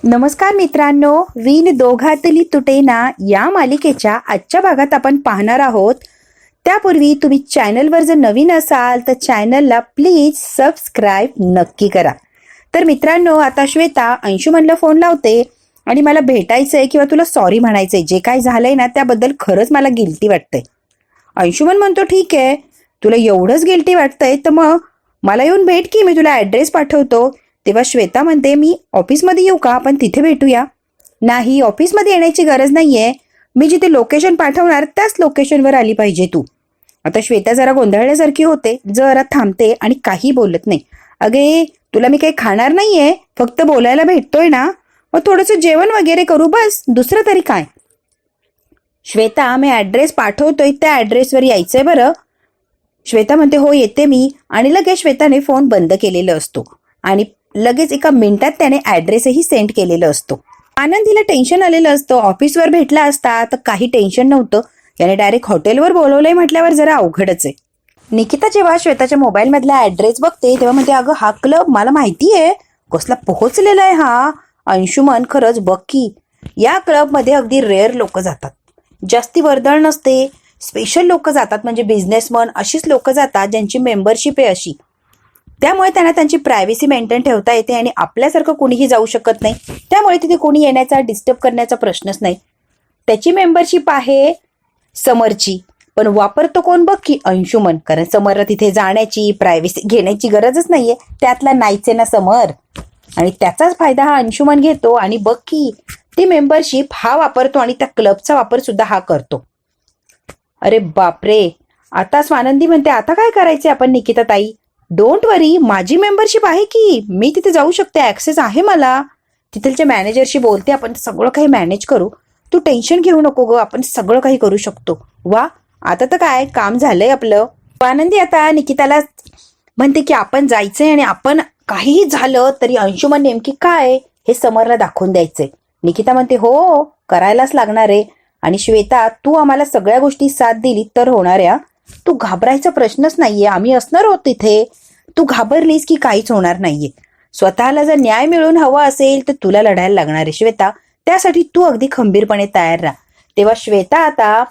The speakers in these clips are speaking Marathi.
नमस्कार मित्रांनो, विण दोघातली तुटेना या मालिकेच्या आजच्या भागात आपण पाहणार आहोत. त्यापूर्वी तुम्ही चॅनलवर जर नवीन असाल तर चॅनलला प्लीज सबस्क्राईब नक्की करा. तर मित्रांनो, आता श्वेता अंशुमनला फोन लावते आणि मला भेटायचंय किंवा तुला सॉरी म्हणायचंय. जे काय झालंय ना त्याबद्दल खरंच मला गिल्टी वाटतंय. अंशुमन म्हणतो ठीक आहे, तुला एवढंच गिल्टी वाटतंय तर मग मला येऊन भेट की, मी तुला ॲड्रेस पाठवतो. तेव्हा श्वेता म्हणते मी ऑफिसमध्ये येऊ का, आपण तिथे भेटूया. नाही, ऑफिसमध्ये येण्याची गरज नाहीये, मी जिथे लोकेशन पाठवणार त्याच लोकेशनवर आली पाहिजे तू. आता श्वेता जरा गोंधळल्यासारखी होते, जरा थांबते आणि काही बोलत नाही. अगे तुला मी काही खाणार नाहीये, फक्त बोलायला भेटतोय ना, मग थोडंसं जेवण वगैरे करू, बस, दुसरं तरी काय. श्वेता मी ॲड्रेस पाठवतोय त्या ॲड्रेसवर यायचंय बरं. श्वेता म्हणते हो येते मी, आणि लगेच श्वेताने फोन बंद केलेला असतो आणि लगेच एका मिनिटात त्याने ॲड्रेसही सेंड केलेलं असतो. आनंदीला टेन्शन आलेलं असतं. ऑफिसवर भेटला असता तर काही टेन्शन नव्हतं, याने डायरेक्ट हॉटेलवर बोलवलंय म्हटल्यावर जरा अवघडच आहे. निकिता जेव्हा श्वेताच्या मोबाईलमधला ॲड्रेस बघते तेव्हा म्हणते अगं हा क्लब मला माहिती आहे, कसला पोहोचलेला आहे हा. अंशुमन खरंच बघ की, या क्लबमध्ये अगदी रेअर लोक जातात, जास्ती वर्दळ नसते, स्पेशल लोक जातात, म्हणजे बिझनेसमन अशीच लोक जातात ज्यांची मेंबरशिप आहे अशी. त्यामुळे त्यांना त्यांची प्रायव्हसी मेंटेन ठेवता येते आणि आपल्यासारखं कोणीही जाऊ शकत नाही. त्यामुळे तिथे कोणी येण्याचा डिस्टर्ब करण्याचा प्रश्नच नाही. त्याची मेंबरशिप आहे समरची, पण वापरतो कोण बघ की, अंशुमन. कारण समरला तिथे जाण्याची प्रायव्हसी घेण्याची गरजच नाहीये, त्यातला नाहीच आहे ना समर, आणि त्याचाच फायदा हा अंशुमन घेतो. आणि बघ की ती मेंबरशिप हा वापरतो आणि त्या क्लबचा वापर सुद्धा हा करतो. अरे बापरे, आता स्वानंदी म्हणते आता काय करायचे आपण निकिता ताई. डोंट वरी, माझी मेंबरशिप आहे की, मी तिथे जाऊ शकते, ॲक्सेस आहे मला. तिथलच्या मॅनेजरशी बोलते, आपण सगळं काही मॅनेज करू, तू टेन्शन घेऊ नको ग, आपण सगळं काही करू शकतो. वा, आता तर काय काम झालंय आपलं. आनंदी आता निकिताला म्हणते की आपण जायचंय आणि आपण काहीही झालं तरी अंशुमन नेमकी काय हे समरला दाखवून द्यायचंय. निकिता म्हणते हो, करायलाच लागणार आहे. आणि श्वेता तू आम्हाला सगळ्या गोष्टी साथ दिली तर होणार आहे, तू घाबरायचा प्रश्नच नाहीये, आम्ही असणार आहोत तिथे. तू घाबरलीस की काहीच होणार नाहीये. स्वतःला जर न्याय मिळून हवा असेल तर तुला लढायला लागणार आहे श्वेता, त्यासाठी तू अगदी खंबीरपणे तयार राहा. तेव्हा श्वेता आता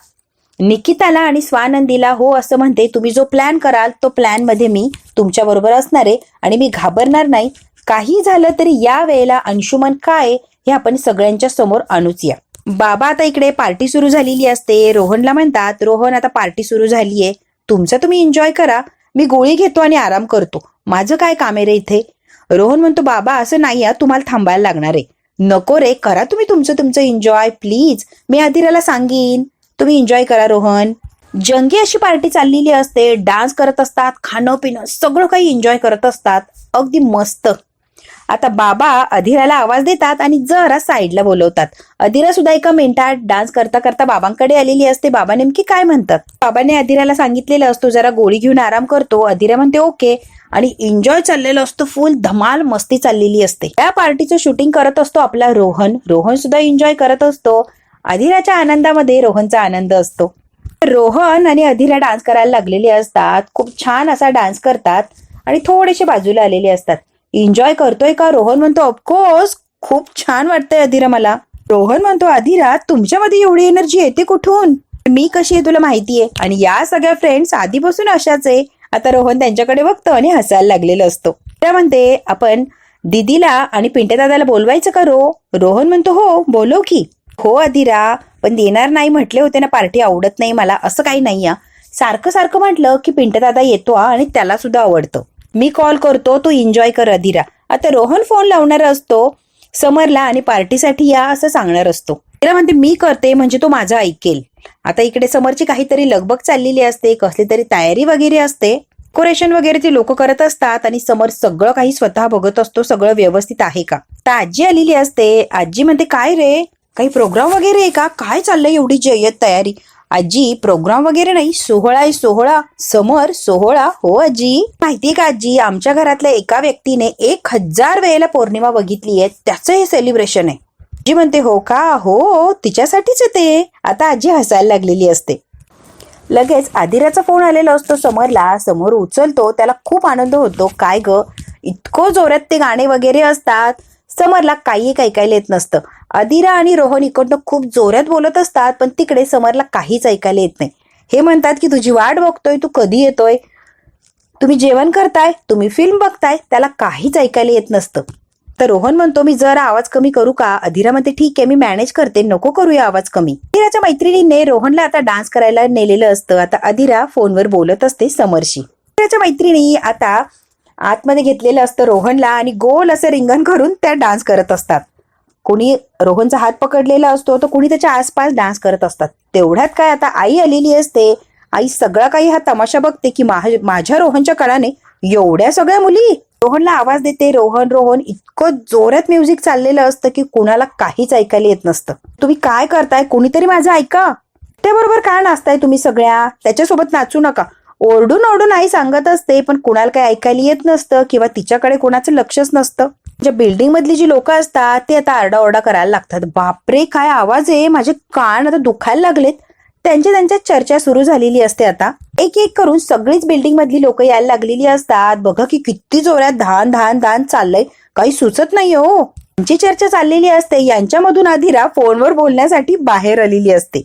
निकिताला आणि स्वानंदीला हो असं म्हणते, तुम्ही जो प्लॅन कराल तो प्लॅन मध्ये मी तुमच्या बरोबर असणार आहे आणि मी घाबरणार नाही. काही झालं तरी या वेळेला अंशुमन काय हे आपण सगळ्यांच्या समोर आणूच या. बाबा आता इकडे पार्टी सुरू झालेली असते. रोहनला म्हणतात, रोहन आता पार्टी सुरू झालीये, तुमचं तुम्ही एन्जॉय करा, मी गोळी घेतो आणि आराम करतो, माझं काय काम आहे रे इथे. रोहन म्हणतो बाबा असं नाही, तुम्हाला थांबायला लागणार आहे. नको रे, करा तुम्ही तुमचं एन्जॉय प्लीज, मी अधिराला सांगीन, तुम्ही एन्जॉय करा. रोहन जंगी अशी पार्टी चाललेली असते, डान्स करत असतात, खाणं पिणं सगळं काही एन्जॉय करत असतात, अगदी मस्त. आता बाबा अधिराला आवाज देतात आणि जरा साईडला बोलवतात. अधिरा सुद्धा एका मिनिटात डान्स करता करता बाबांकडे आलेली असते. बाबा नेमकी काय म्हणतात, बाबाने अधिराला सांगितलेलं असतो जरा गोळी घेऊन आराम करतो. अधिरा म्हणते ओके, आणि एन्जॉय चाललेलं असतो, फुल धमाल मस्ती चाललेली असते. त्या पार्टीचं शूटिंग करत असतो आपला रोहन सुद्धा एन्जॉय करत असतो. अधिराच्या आनंदामध्ये रोहनचा आनंद असतो. रोहन आणि अधिरा डान्स करायला लागलेले असतात, खूप छान असा डान्स करतात आणि थोडेसे बाजूला आलेले असतात. एन्जॉय करतोय का, रोहन म्हणतो ऑफकोर्स, खूप छान वाटतंय अधिरा मला. रोहन म्हणतो अधिरा तुमच्यामध्ये एवढी एनर्जी येते कुठून, मी कशी आहे तुला माहितीये, आणि या सगळ्या फ्रेंड्स आधीपासून अशाच आहे. आता रोहन त्यांच्याकडे बघतो आणि हसायला लागलेलं असतो. त्या म्हणते आपण दीदीला आणि पिंटे दादाला बोलवायचं का रोहन म्हणतो हो बोलव की. हो अधिरा, पण देणार नाही म्हटले होते ना, पार्टी आवडत नाही मला, असं काही नाही. सारखं सारखं म्हटलं की पिंटे दादा येतो आणि त्याला सुद्धा आवडतं, मी कॉल करतो, तू एन्जॉय कर अधिरा. आता रोहन फोन लावणार असतो समरला आणि पार्टीसाठी या असं सांगणार असतो. तिला म्हणते मी करते म्हणजे तो माझं ऐकेल. आता इकडे समरची काहीतरी लगबग चाललेली असते, कसली तरी तयारी वगैरे असते, डेकोरेशन वगैरे ते लोक करत असतात आणि समर सगळं काही स्वतः बघत असतो, सगळं व्यवस्थित आहे का. तर आजी आलेली असते. आजी म्हणते काय रे, काही प्रोग्राम वगैरे आहे का, काय चाललंय एवढी जय्यत तयारी. आजी प्रोग्राम वगैरे नाही, सोहळा आहे सोहळा. समर सोहळा, हो आजी. माहितीये का आजी, आमच्या घरातल्या एका व्यक्तीने 1000 वेळेला पौर्णिमा बघितली आहे, त्याचं हे सेलिब्रेशन आहे. आजी म्हणते हो का, हो तिच्यासाठीच येते. आता आजी हसायला लागलेली असते. लगेच अधिराचा फोन आलेला असतो समरला. समोर उचलतो, त्याला खूप आनंद होतो. काय ग, इतकं जोरात ते गाणे वगैरे असतात, समरला काही एक ऐकायला येत नसतं. अदिरा आणि रोहन इकडनं खूप जोरात बोलत असतात, पण तिकडे समरला काहीच ऐकायला येत नाही. हे म्हणतात की तुझी वाट बघतोय, तू कधी येतोय, तुम्ही जेवण करताय, तुम्ही फिल्म बघताय, त्याला काहीच ऐकायला येत नसतं. तर रोहन म्हणतो मी जरा आवाज कमी करू का? अदिरा म्हणते ठीक आहे, मी मॅनेज करते, नको करूया आवाज कमी. अदिराच्या मैत्रिणीने रोहनला आता डान्स करायला नेलेलं असतं. आता अदिरा फोनवर बोलत असते समरशी. अदिराच्या मैत्रिणी आता आतमध्ये घेतलेलं असतं रोहनला आणि गोल असं रिंगण करून त्या डान्स करत असतात. कोणी रोहनचा हात पकडलेला असतो तर कोणी त्याच्या आसपास डान्स करत असतात. तेवढ्यात काय आता आई आलेली असते. आई सगळा काही हा तमाशा बघते की माझ्या रोहनच्या कळाने एवढ्या सगळ्या मुली. रोहनला आवाज देते, रोहन रोहन. इतकं जोरात म्युझिक चाललेलं असतं की कुणाला काहीच ऐकायला येत नसतं. तुम्ही काय करताय, कोणीतरी माझं ऐका. त्याबरोबर काय नाचताय तुम्ही सगळ्या, त्याच्यासोबत नाचू नका. ओरडून ओरडून आई सांगत असते, पण कुणाला काही ऐकायला येत नसतं किंवा तिच्याकडे कोणाचं लक्षच नसतं. ज्या बिल्डिंग मधली जी लोक असतात ते आता आरडाओरडा करायला लागतात. बापरे काय आवाज आहे, माझे कान आता दुखायला लागलेत. त्यांच्या चर्चा सुरू झालेली असते. आता एक एक करून सगळीच बिल्डिंग मधली लोक यायला लागलेली असतात. बघा की किती जोरात धान धान धान चाललंय, काही सुचत नाही हो. त्यांची चर्चा चाललेली असते. यांच्यामधून अदिरा फोनवर बोलण्यासाठी बाहेर आलेली असते.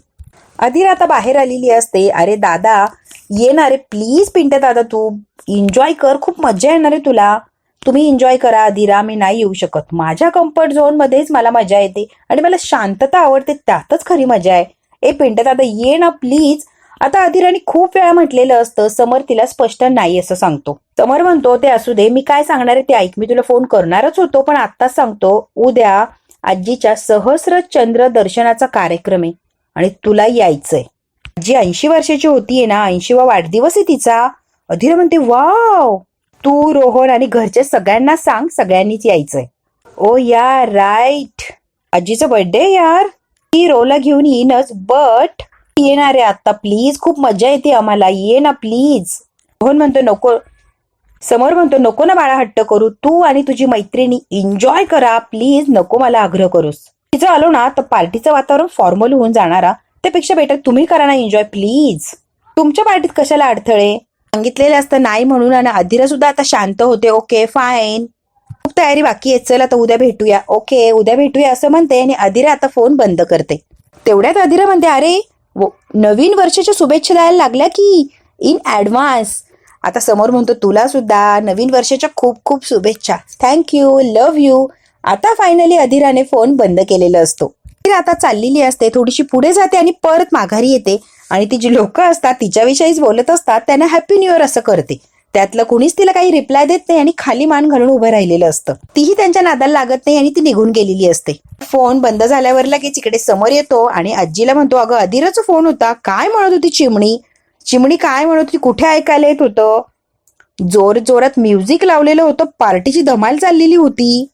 अदिरा आता बाहेर आलेली असते. अरे दादा ये ना रे, प्लीज पिंट्या दादा तू एन्जॉय कर, खूप मजा येणार आहे तुला. तुम्ही एन्जॉय करा अदिरा, मी नाही येऊ शकत. माझ्या कम्फर्ट झोन मध्येच मला मजा येते आणि मला शांतता आवडते, त्यातच खरी मजा आहे. ए पिंट्या दादा ये ना प्लीज. आता अदिराने खूप वेळा म्हटलेलं असतं, समर तिला स्पष्ट नाही असं सांगतो. समर म्हणतो ते असू दे, मी काय सांगणार आहे ते ऐक. मी तुला फोन करणारच होतो पण आत्ताच सांगतो, उद्या आजीच्या सहस्र चंद्र दर्शनाचा कार्यक्रम आहे आणि तुला यायचंय. जी 80 वर्षाची होतीये ना, 80वा वाढदिवस आहे तिचा. अदिरा म्हणते वाव, तू रोहन आणि घरच्या सगळ्यांना सांग, सगळ्यांनीच यायचंय. ओ यार राईट, आजीचा बर्थडे यार. ती रोला घेऊन येईनच, बट येणार आहे आता प्लीज, खूप मजा येते आम्हाला, ये ना प्लीज. रोहन म्हणतो नको. समोर म्हणतो नको ना बाळा, हट्ट करू, तू आणि तुझी मैत्रिणी एन्जॉय करा प्लीज, नको मला आग्रह करूस. तिचं आलो ना तर पार्टीचं वातावरण फॉर्मल होऊन जाणारा, त्यापेक्षा बेटर तुम्ही करा ना एन्जॉय प्लीज. तुमच्या पार्टीत कशाला अडथळे, सांगितलेले असतं नाही म्हणून. आणि अदिरा सुद्धा आता शांत होते. ओके फाईन, खूप तयारी बाकी आहे, चल आता उद्या भेटूया. ओके उद्या भेटूया असं म्हणते आणि अदिरा आता फोन बंद करते. तेवढ्यात अदिरा म्हणते अरे नवीन वर्षाच्या शुभेच्छा द्यायला लागल्या की इन ऍडव्हान्स. आता समोर म्हणतो तुला सुद्धा नवीन वर्षाच्या खूप खूप शुभेच्छा, थँक्यू, लव्ह यू. आता फायनली अदिराने फोन बंद केलेला असतो. आता चाललेली असते, थोडीशी पुढे जाते आणि परत माघारी येते आणि ती जी लोक असतात तिच्याविषयीच बोलत असतात, त्यांना हॅपी न्यू इयर असं करते. त्यातलं कुणीच तिला काही रिप्लाय देत नाही आणि खाली मान घालून उभं राहिलेलं असतं. तीही त्यांच्या नादाला लागत नाही आणि ती निघून गेलेली असते. फोन बंद झाल्यावर लगेच इकडे समोर येतो आणि आजीला म्हणतो अगं अदिराचा फोन होता, काय म्हणत होती चिमणी, चिमणी काय म्हणत होती, कुठे ऐकायला येत होतं, जोर जोरात म्युझिक लावलेलं होतं, पार्टीची धमाल चाललेली होती.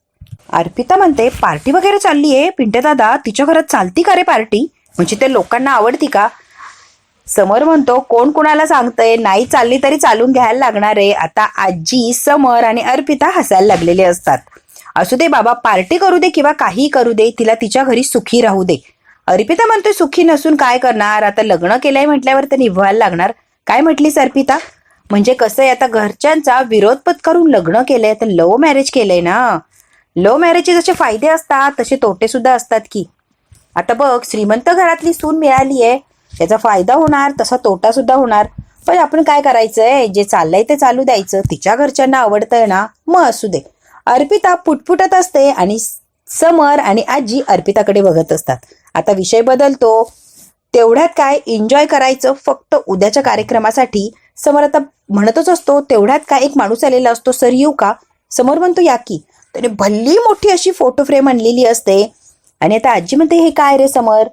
अर्पिता म्हणते पार्टी वगैरे चालली आहे पिंट्या दादा, तिच्या घरात चालती का रे पार्टी, म्हणजे त्या लोकांना आवडती का? समर म्हणतो कोण कुणाला सांगतंय, नाही चालली तरी चालून घ्यायला लागणार आहे. आता आजी, समर आणि अर्पिता हसायला लागलेले असतात. असू दे बाबा, पार्टी करू दे किंवा काही करू दे, तिला तिच्या घरी सुखी राहू दे. अर्पिता म्हणते सुखी नसून काय करणार, आता लग्न केलंय म्हटल्यावर तर निभवायला लागणार. काय म्हटलीस अर्पिता? म्हणजे कसं आहे, आता घरच्यांचा विरोध पत्करून लग्न केलंय, तर लव्ह मॅरेज केलंय ना. लव्ह मॅरेजचे जसे फायदे असतात तसे तोटे सुद्धा असतात की. आता बघ, श्रीमंत घरातली सून मिळाली आहे, त्याचा फायदा होणार तसा तोटा सुद्धा होणार. पण आपण काय करायचंय, जे चाललंय ते चालू द्यायचं, तिच्या घरच्यांना आवडतंय ना, मग असू दे. अर्पिता पुटपुटत असते आणि समर आणि आजी अर्पिताकडे बघत असतात. आता विषय बदलतो. तेवढ्यात काय एन्जॉय करायचं फक्त उद्याच्या कार्यक्रमासाठी. समर आता म्हणतच असतो, तेवढ्यात काय एक माणूस आलेला असतो, सर येऊ का? समोर म्हणतो या की. त्याने भल्ली मोठी अशी फोटो फ्रेम आणलेली असते आणि आता आजी म्हणते हे काय रे समर?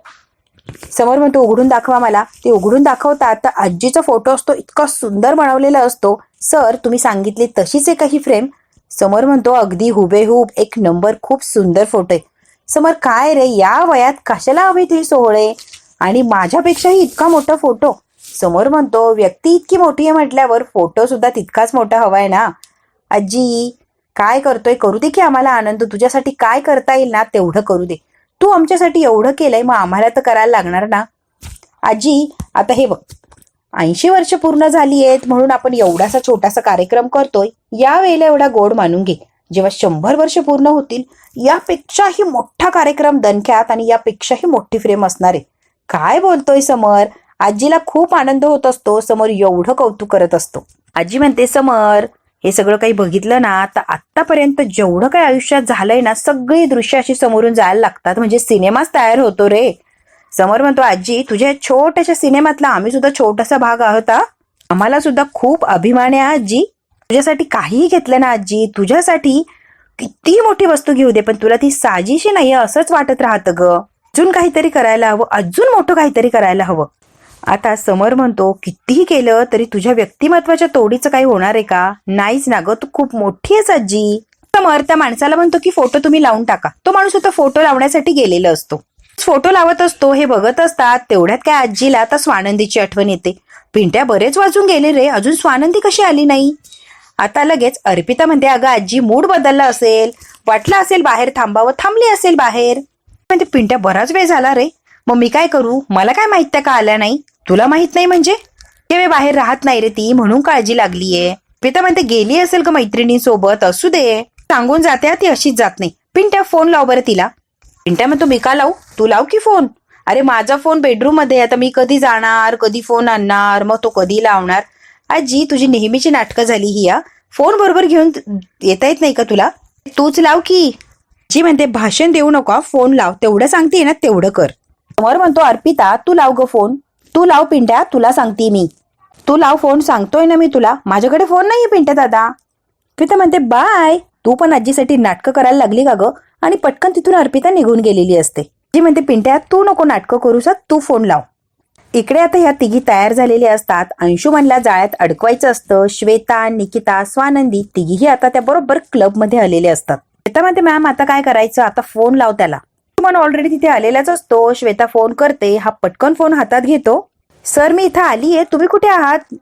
समोर म्हणतो उघडून दाखवा मला. ते उघडून दाखवतात तर आजीचा फोटो असतो, इतका सुंदर बनवलेला असतो. सर तुम्ही सांगितली तशीच आहे का ही फ्रेम? समोर म्हणतो अगदी हुबेहूब, एक नंबर, खूप सुंदर फोटो आहे. समोर काय रे, या वयात कशाला हवेत हे सोहळे आणि माझ्यापेक्षाही इतका मोठा फोटो? समोर म्हणतो व्यक्ती इतकी मोठी आहे म्हटल्यावर फोटो सुद्धा तितकाच मोठा हवाय ना. आजी काय करतोय, करू दे की आम्हाला आनंद, तुझ्यासाठी काय करता येईल ना तेवढं करू दे. तू आमच्यासाठी एवढं केलंय, मग आम्हाला तर करायला लागणार ना. आजी आता हे बघ, 80 वर्ष पूर्ण झाली आहेत म्हणून आपण एवढासा छोटासा कार्यक्रम करतोय, या वेळेला एवढा गोड मानून घे. जेव्हा 100 वर्ष पूर्ण होतील यापेक्षाही मोठा कार्यक्रम दणक्यात आणि यापेक्षाही मोठी फ्रेम असणार आहे. काय बोलतोय समर? आजीला खूप आनंद होत असतो. समर एवढं कौतुक करत असतो. आजी म्हणते, समर हे सगळं काही बघितलं ना तर आतापर्यंत जेवढं काही आयुष्यात झालंय ना सगळी दृश्य अशी समोरून जायला लागतात, म्हणजे सिनेमाच तयार होतो रे. समर म्हणतो, आजी तुझ्या छोट्याशा सिनेमातला आम्ही सुद्धा छोटासा भाग आहोत. आम्हाला सुद्धा खूप अभिमान आहे आजी. तुझ्यासाठी काहीही घेतलं ना आजी, तुझ्यासाठी किती मोठी वस्तू घेऊ दे पण तुला ती साजीशी नाहीये असंच वाटत राहतं ग. अजून काहीतरी करायला हवं, अजून मोठं काहीतरी करायला हवं. आता समर म्हणतो, कितीही केलं तरी तुझ्या व्यक्तिमत्वाच्या तोडीचं काही होणार आहे का? नाहीच ना ग, तू खूप मोठी आहेस आजी. समर त्या माणसाला म्हणतो की फोटो तुम्ही लावून टाका. तो माणूस होता फोटो लावण्यासाठी गेलेला असतो. फोटो लावत असतो, हे बघत असतात. तेवढ्यात काय आजीला आता स्वानंदीची आठवण येते. पिंट्या बरेच वाजून गेले रे, अजून स्वानंदी कशी आली नाही? आता लगेच अर्पिता म्हणते, अगं आजी मूड बदलला असेल, वाटलं असेल बाहेर थांबावं, थांबली असेल बाहेर. म्हणजे पिंट्या बराच वेळ झाला रे, मग मी काय करू? मला काय माहित त्या का आल्या नाही? तुला माहित नाही म्हणजे? ते बाहेर राहत नाही रे ती, म्हणून काळजी लागलीये. अर्पिता म्हणते, गेली असेल का मैत्रिणींसोबत, असू दे, सांगून जाते, ती अशीच जात नाही. पिंट्या फोन लाव बरं तिला. पिंट्या म्हणतो, मी का लावू? तू लाव की फोन. अरे माझा फोन बेडरूम मध्ये, आता मी कधी जाणार, कधी फोन आणणार, मग तो कधी लावणार? आजी तुझी नेहमीची नाटकं झाली ही. फोन बरोबर घेऊन येता येत नाही का तुला? तूच लाव की. जी म्हणते, भाषण देऊ नका, फोन लाव, तेवढं सांगते ना तेवढं कर. समर म्हणतो, अर्पिता तू लाव ग फोन. तू लाव पिंट्या, तुला सांगते मी. तू लाव फोन, सांगतोय ना मी तुला. माझ्याकडे फोन नाहीये पिंट्या दादा. अर्पिता म्हणते, बाय. तू पण आजीसाठी नाटकं करायला लागली का ग? आणि पटकन तिथून अर्पिता निघून गेलेली असते. जी म्हणते, पिंट्या तू नको नाटकं करूस, तू फोन लाव. इकडे आता ह्या तिघी तयार झालेले असतात. अंशुमनला जाळ्यात अडकवायचं असतं. श्वेता, निकिता, स्वानंदी तिघीही आता त्या बरोबर क्लबमध्ये आलेले असतात. श्वेता म्हणते, मॅम आता काय करायचं? आता फोन लाव त्याला. अंशुमन ऑलरेडी तिथे आलेलाच असतो. श्वेता फोन करते. हा पटकन फोन हातात घेतो. सर मी इथं आलीये, तुम्ही कुठे आहात?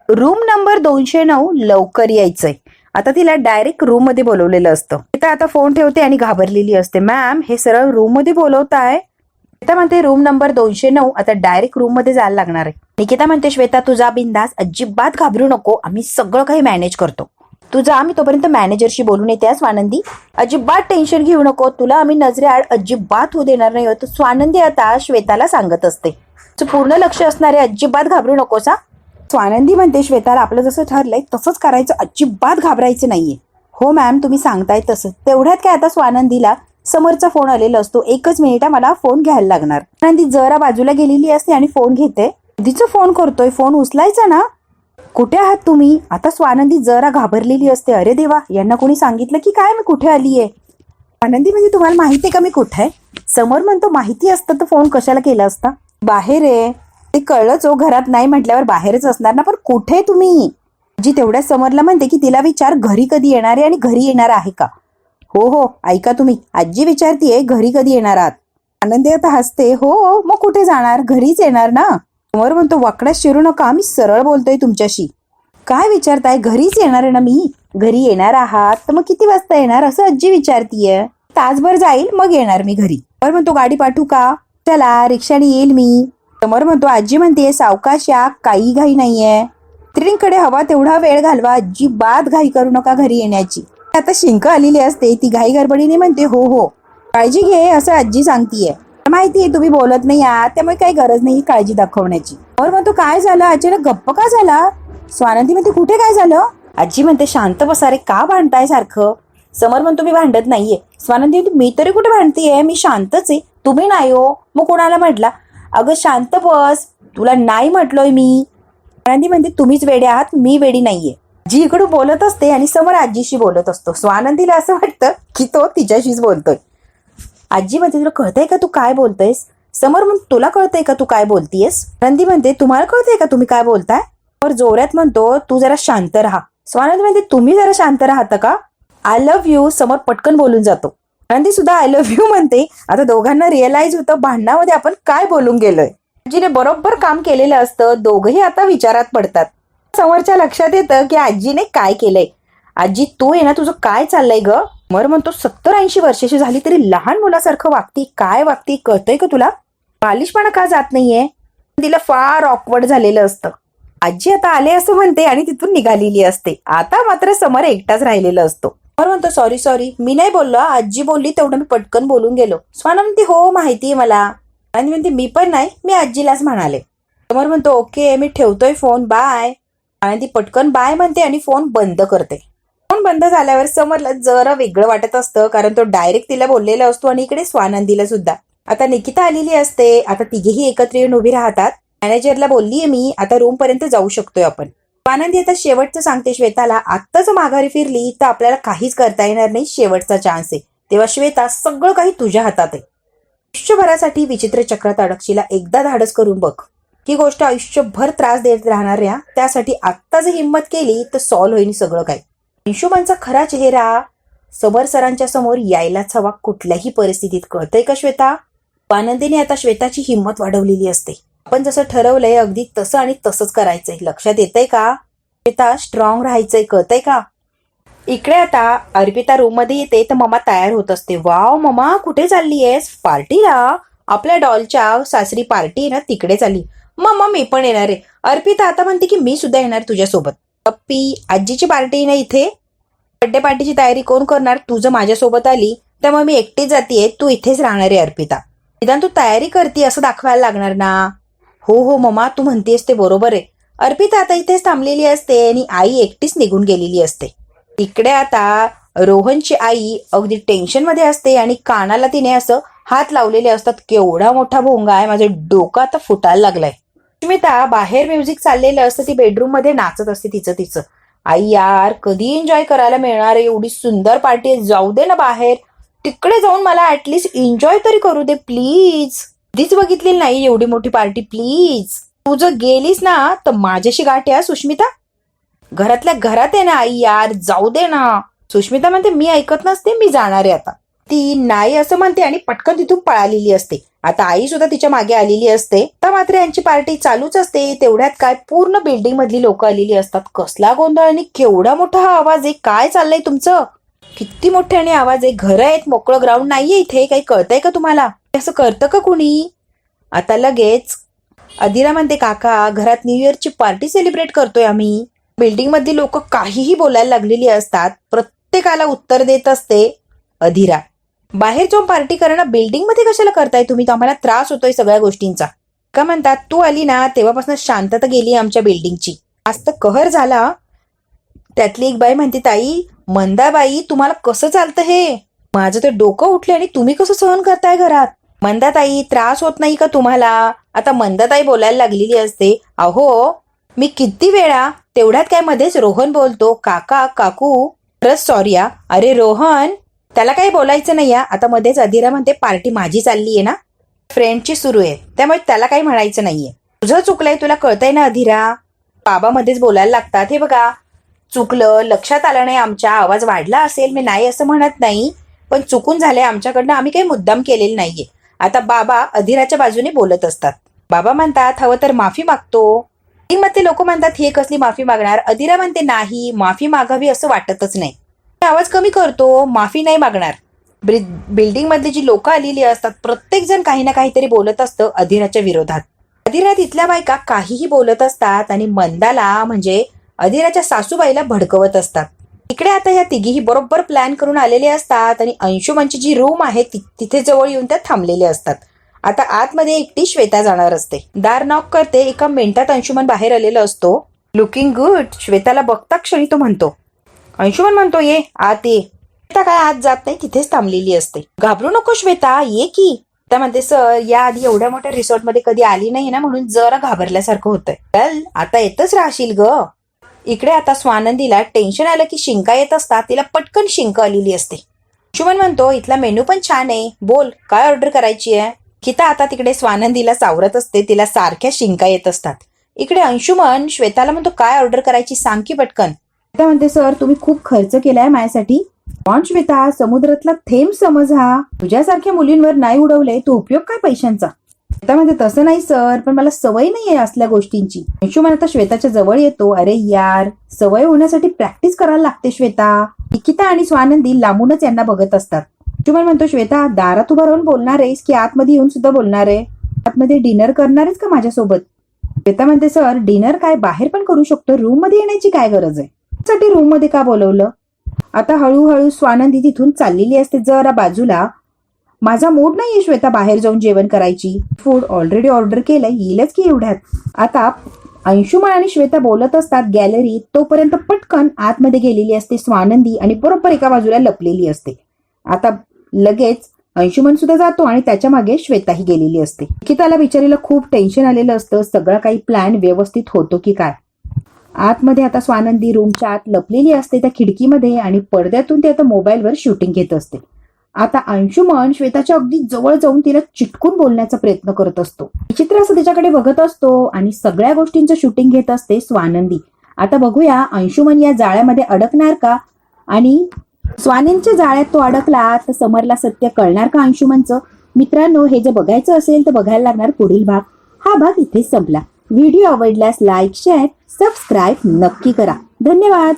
रूम नंबर 209, लवकर यायचंय. आता तिला डायरेक्ट रूम मध्ये बोलवलेलं असतं. श्वेता आता फोन ठेवते आणि घाबरलेली असते. मॅम हे सरळ रूम मध्ये बोलवताय. श्वेता म्हणते, रूम नंबर 209, आता डायरेक्ट रूम मध्ये जायला लागणार आहे. निकिता म्हणते, श्वेता तुझा बिंदास, अजिबात घाबरू नको, आम्ही सगळं काही मॅनेज करतो. तुझा आम्ही तोपर्यंत मॅनेजरशी बोलून येते. स्वानंदी अजिबात टेन्शन घेऊ नको, तुला आम्ही नजरेआड अजिबात होऊ देणार नाही. स्वानंदी आता श्वेताला सांगत असते, पूर्ण लक्ष असणार आहे, अजिबात घाबरू नकोस. स्वानंदी म्हणते श्वेताला, आपलं जसं ठरलंय तसंच करायचं, अजिबात घाबरायचं नाहीये. हो मॅम तुम्ही सांगताय तसं. तेवढ्यात काय आता स्वानंदीला समोरचा फोन आलेला असतो. एकच मिनिट मला फोन घ्यायला लागणार. स्वानंदी जरा बाजूला गेलेली असते आणि फोन घेते. दीदीचा फोन करतोय, फोन उचलायचा ना. कुठे आहात तुम्ही? आता स्वानंदी जरा घाबरलेली असते. अरे देवा, यांना कोणी सांगितलं की काय मी कुठे आलीये? स्वानंदी म्हणजे तुम्हाला माहिती आहे का मी कुठे आहे? समोर म्हणतो, माहिती असतं तर फोन कशाला केला असता? बाहेर आहे. ते कळलंच हो, घरात नाही म्हटल्यावर बाहेरच असणार ना, पण कुठे तुम्ही? जी तेवढ्या समोरला म्हणते की तिला विचार घरी कधी येणार आहे आणि घरी येणार आहे का? हो हो ऐका तुम्ही, आजी विचारतीये घरी कधी येणार आहात. आनंदी आता हसते. हो मग कुठे जाणार, घरीच येणार ना. समोर म्हणतो, वाकड्यात शिरू नका, मी सरळ बोलतोय तुमच्याशी. काय विचारताय? घरीच येणार आहे ना मी. घरी येणार आहात तर मग किती वाजता येणार असं आजी विचारतीये. तासभर जाईल मग येणार मी घरी. समोर म्हणतो, गाडी पाठवू का? चला रिक्षाने येईल मी. समोर म्हणतो, आजी म्हणते सावकाश या, काही घाई नाहीये. त्रिणीकडे हवा तेवढा वेळ घालवा, अजिबात घाई करू नका घरी येण्याची. आता शिंक आलेली असते, ती घाई गडबडीने म्हणते, हो हो काळजी घे असं आजी सांगतीये. माहितीये तुम्ही बोलत नाही आहात, त्यामुळे काही गरज नाही काळजी दाखवण्याची. समोर म्हणतो, काय झालं अचानक गप्प का झाला? स्वानंदी म्हणते, कुठे काय झालं? आजी म्हणते, शांत बसा रे, का भांडताय सारखं? समोर म्हणतो, मी भांडत नाहीये. स्वानंदी म्हणते, मी तरी कुठे भांडतीये, मी शांतच आहे. तुम्ही नाही हो, मग कोणाला म्हटला? अगं शांत बस, तुला नाही म्हटलोय मी. स्वानंदी म्हणते, तुम्हीच वेडे आहात, मी वेडी नाहीये. जी इकडून बोलत असते आणि समोर आजीशी बोलत असतो. स्वानंदीला असं वाटतं की तो तिच्याशीच बोलतोय. आजी म्हणते, तुला कळतंय का तू काय बोलतोयस? समोर म्हणतो, तुला कळतंय का तू काय बोलतीयस? स्वानंदी म्हणते, तुम्हाला कळतंय का तुम्ही काय बोलताय? और जोरात म्हणतो, तू जरा शांत राहा. स्वानंदी म्हणते, तुम्ही जरा शांत राहता का? I love you. समोर पटकन बोलून जातो. स्वानंदी सुद्धा आय लव्ह यू म्हणते. आता दोघांना रिअलाइज होतं भांडणामध्ये आपण काय बोलून गेलोय. आजीने बरोबर काम केलेलं असतं. दोघही आता विचारात पडतात. समोरच्या लक्षात येतं की आजीने काय केलंय. आजी तू आहे ना, तुझं काय चाललंय ग? समोर म्हणतो, 70-80 वर्षाची झाली तरी लहान मुलासारखं वागती, काय वागती कळतंय का तुला? बालिशपणा का जात नाहीये? तिला फार ऑकवर्ड झालेलं असतं. आजी आता आले असं म्हणते आणि तिथून निघालेली असते. आता मात्र समोर एकटाच राहिलेला असतो. समर म्हणतो सॉरी सॉरी, मी नाही बोललो, आजी बोलली तेवढं मी पटकन बोलून गेलो. स्वानंद म्हणते हो माहितीये मला. आणि म्हणते मी पण नाही, मी आजीलाच म्हणाले. समर म्हणतो ओके मी ठेवतोय फोन, बाय. आणि ती पटकन बाय म्हणते आणि फोन बंद करते. फोन बंद झाल्यावर समरला जरा वेगळं वाटत असतं, कारण तो डायरेक्ट तिला बोललेला असतो आणि इकडे स्वानंदीला सुद्धा. आता निकिता आलेली असते. आता तिघेही एकत्र येऊन उभी राहतात. मॅनेजरला बोललीये मी, आता रूम पर्यंत जाऊ शकतोय आपण. स्वानंदी आता शेवटचं सांगते श्वेताला, आत्ताच माघारी फिरली तर आपल्याला काहीच करता येणार नाही, शेवटचा चान्स आहे. तेव्हा श्वेता सगळं काही तुझ्या हातात आहे. आयुष्यभरासाठी विचित्र चक्रात अडकशीला, एकदा धाडस करून बघ. ही गोष्ट आयुष्यभर त्रास देत राहणाऱ्या, त्यासाठी आत्ता जर हिंमत केली तर सॉल्व्ह होईल सगळं काही. अंशुमनचा खरा चेहरा समर सरांच्या समोर यायलाच हवा कुठल्याही परिस्थितीत, कळतंय का श्वेता? आनंदीने आता श्वेताची हिंमत वाढवलेली असते. आपण जसं ठरवलंय अगदी तसं आणि तसंच करायचंय, लक्षात येतंय का? श्वेता स्ट्रॉंग राहायचंय, कळतंय का? इकडे आता अर्पिता रूम मध्ये येते तर मम्मा तयार होत असते. वाव मम्मा कुठे चाललीयस? पार्टीला? आपल्या डॉलच्या सासरी पार्टी आहे ना, तिकडे चालली. मम्मा मी पण येणार आहे. अर्पिता आता म्हणते की मी सुद्धा येणार तुझ्यासोबत. पप्पी आजीची पार्टी ना इथे, बर्थडे पार्टीची तयारी कोण करणार? तुझं माझ्यासोबत आली त्यामुळे मी एकटीच जातीये, तू इथेच राहणार आहे अर्पिता. निदान तू तयारी करते असं दाखवायला लागणार ना. हो हो मम्मा तू म्हणतेस ते बरोबर आहे. अर्पिता आता इथेच थांबलेली असते आणि आई एकटीच निघून गेलेली असते. इकडे आता रोहनची आई अगदी टेन्शन मध्ये असते आणि कानाला तिने असं हात लावलेले असतात. केवढा मोठा भोंगा आहे, माझं डोकं आता फुटायला लागलाय. सुष्मिता बाहेर म्युझिक चाललेलं असतं, ती बेडरूम मध्ये नाचत असते तिचं. आई यार कधी एन्जॉय करायला मिळणार आहे, एवढी सुंदर पार्टी, जाऊ दे ना बाहेर, तिकडे जाऊन मला ऍटलिस्ट एन्जॉय तरी करू दे प्लीज. कधीच बघितलेली नाही एवढी मोठी पार्टी, प्लीज. तू जर गेलीस ना तर माझ्याशी गाठ आहे सुष्मिता. घरातल्या घरात आहे ना आई यार, जाऊ दे ना. सुष्मिता म्हणते मी ऐकत नसते, मी जाणार आहे आता. ती नाही असं म्हणते आणि पटकन तिथून पळालेली असते. आता आई सुद्धा तिच्या मागे आलेली असते. तर मात्र यांची पार्टी चालूच असते. तेवढ्यात काय पूर्ण बिल्डिंग मधली लोक आलेली असतात. कसला गोंधळ आणि केवढा मोठा हा आवाज आहे, काय चाललंय तुमचं? किती मोठ्याने आवाज आहे, घरं आहेत, मोकळं ग्राउंड नाहीये इथे, काही कळतंय का तुम्हाला? असं करतं का कुणी? आता लगेच अदिरा म्हणते काका घरात न्यू इयरची पार्टी सेलिब्रेट करतोय आम्ही. बिल्डिंग मधली लोक काहीही बोलायला लागलेली असतात. प्रत्येकाला उत्तर देत असते अदिरा, बाहेर जाऊन पार्टी करणं बिल्डिंग मध्ये कशाला करताय तुम्ही, तर आम्हाला त्रास होतोय सगळ्या गोष्टींचा. का म्हणतात तू आली ना तेव्हापासून शांतता गेली आमच्या बिल्डिंगची, आज कहर झाला. त्यातली एक बाई म्हणते ताई मंदाबाई तुम्हाला कसं चालतं हे, माझं तर डोकं उठले आणि तुम्ही कसं सहन करताय घरात. मंदाताई त्रास होत नाही का तुम्हाला? आता मंदाताई बोलायला लागलेली असते. अहो मी किती वेळा, तेवढ्यात काय मध्येच रोहन बोलतो काका काकू खरंच सॉरी या. अरे रोहन त्याला काही बोलायचं नाही या. आता मध्येच अदिरा म्हणते पार्टी माझी चालली आहे ना, फ्रेंडची सुरू आहे, त्यामुळे त्याला काही म्हणायचं नाहीये. तुझं चुकलंय, तुला कळतंय ना अदिरा. बाबा मध्येच बोलायला लागतात. हे बघा चुकलं, लक्षात आलं नाही, आमचा आवाज वाढला असेल, मी नाही असं म्हणत नाही, पण चुकून झालंय आमच्याकडनं, आम्ही काही मुद्दाम केलेलं नाहीये. आता बाबा अदिराच्या बाजूने बोलत असतात. बाबा म्हणतात हवं तर माफी मागतो. मग ते लोक म्हणतात हे कसली माफी मागणार. अदिरा म्हणते नाही, माफी मागावी असं वाटतच नाही, आवाज कमी करतो, माफी नाही मागणार. बिल्डिंग मधली जी लोक आलेली असतात प्रत्येक जण काही ना काहीतरी बोलत असतं अदिराच्या विरोधात. अदिरा तिथल्या बायका काहीही बोलत असतात आणि मंदाला म्हणजे अदिराच्या सासूबाईला भडकवत असतात. इकडे आता ह्या तिघीही बरोबर प्लॅन करून आलेले असतात आणि अंशुमनची जी रूम आहे तिथे जवळ येऊन त्या थांबलेले असतात. आता आतमध्ये एकटी श्वेता जाणार असते. दार नॉक करते. एका मिनिटात अंशुमन बाहेर आलेला असतो. Looking good. श्वेताला बघता क्षणी तो म्हणतो. अंशुमन म्हणतो ये आत ये. श्वेता काय आत जात नाही, तिथेच थांबलेली असते. घाबरू नको श्वेता, ये की. त्या म्हणते सर या आधी एवढ्या मोठ्या रिसॉर्ट मध्ये कधी आली नाही ना, म्हणून जरा घाबरल्यासारखं होतंय. चल आता येतच राहशील ग. इकडे आता स्वानंदीला टेन्शन आलं की शिंका येत असतात. तिला पटकन शिंक आलेली असते. अंशुमन म्हणतो इथला मेनू पण छान आहे, बोल काय ऑर्डर करायची आहे. गीता आता तिकडे स्वानंदीला सावरत असते. तिला सारख्या शिंका येत असतात. इकडे अंशुमन श्वेताला म्हणतो काय ऑर्डर करायची सांग की पटकन. श्वेता म्हणते सर तुम्ही खूप खर्च केलाय माझ्यासाठी. पण श्वेता समुद्रातला थेंब समज हा. तुझ्यासारख्या मुलींवर नाही उडवले तो उपयोग काय पैशांचा. श्वेता म्हणते तसं नाही सर, पण मला सवय नाहीये असल्या गोष्टींची. अंशुमन आता श्वेताच्या जवळ येतो. अरे यार सवय होण्यासाठी प्रॅक्टिस करायला लागते श्वेता. निकिता आणि स्वानंदी लांबूनच यांना बघत असतात. अंशुमन म्हणतो श्वेता दारात उभा राहून बोलणार आहेस की आतमध्ये येऊन सुद्धा बोलणार आहे. आतमध्ये डिनर करणार आहेस का माझ्यासोबत. श्वेता म्हणते सर डिनर काय बाहेर पण करू शकतो, रूम मध्ये येण्याची काय गरज आहे. साठी रूम मध्ये का बोलवलं. आता हळूहळू स्वानंदी तिथून चाललेली असते जरा बाजूला. माझा मूड नाहीये श्वेता बाहेर जाऊन जेवण करायची. फूड ऑलरेडी ऑर्डर केलंय, येईलच की एवढ्यात. आता अंशुमन आणि श्वेता बोलत असतात गॅलरीत, तोपर्यंत पटकन आतमध्ये गेलेली असते स्वानंदी आणि बरोबर एका बाजूला लपलेली असते. आता लगेच अंशुमन सुद्धा जातो आणि त्याच्या मागे श्वेताही गेलेली असते. निकिताला बिचारीला खूप टेन्शन आलेलं असतं, सगळं काही प्लॅन व्यवस्थित होतो की काय. आतमध्ये आता स्वानंदी रूमच्या आत लपलेली असते त्या खिडकीमध्ये आणि पडद्यातून ती आता मोबाईलवर शूटिंग घेत असते. आता अंशुमन श्वेताच्या अगदी जवळ जाऊन तिला चिटकून बोलण्याचा प्रयत्न करत असतो. विचित्र असं तिच्याकडे बघत असतो आणि सगळ्या गोष्टींचं शूटिंग घेत असते स्वानंदी. आता बघूया अंशुमन या जाळ्यामध्ये अडकणार का आणि स्वानींच्या जाळ्यात तो अडकला तर समरला सत्य कळणार का अंशुमनचं. मित्रांनो, हे जर बघायचं असेल तर बघायला लागणार पुढील भाग. हा भाग इथेच संपला. व्हिडिओ आवडल्यास लाईक, शेअर, सबस्क्राईब नक्की करा. धन्यवाद.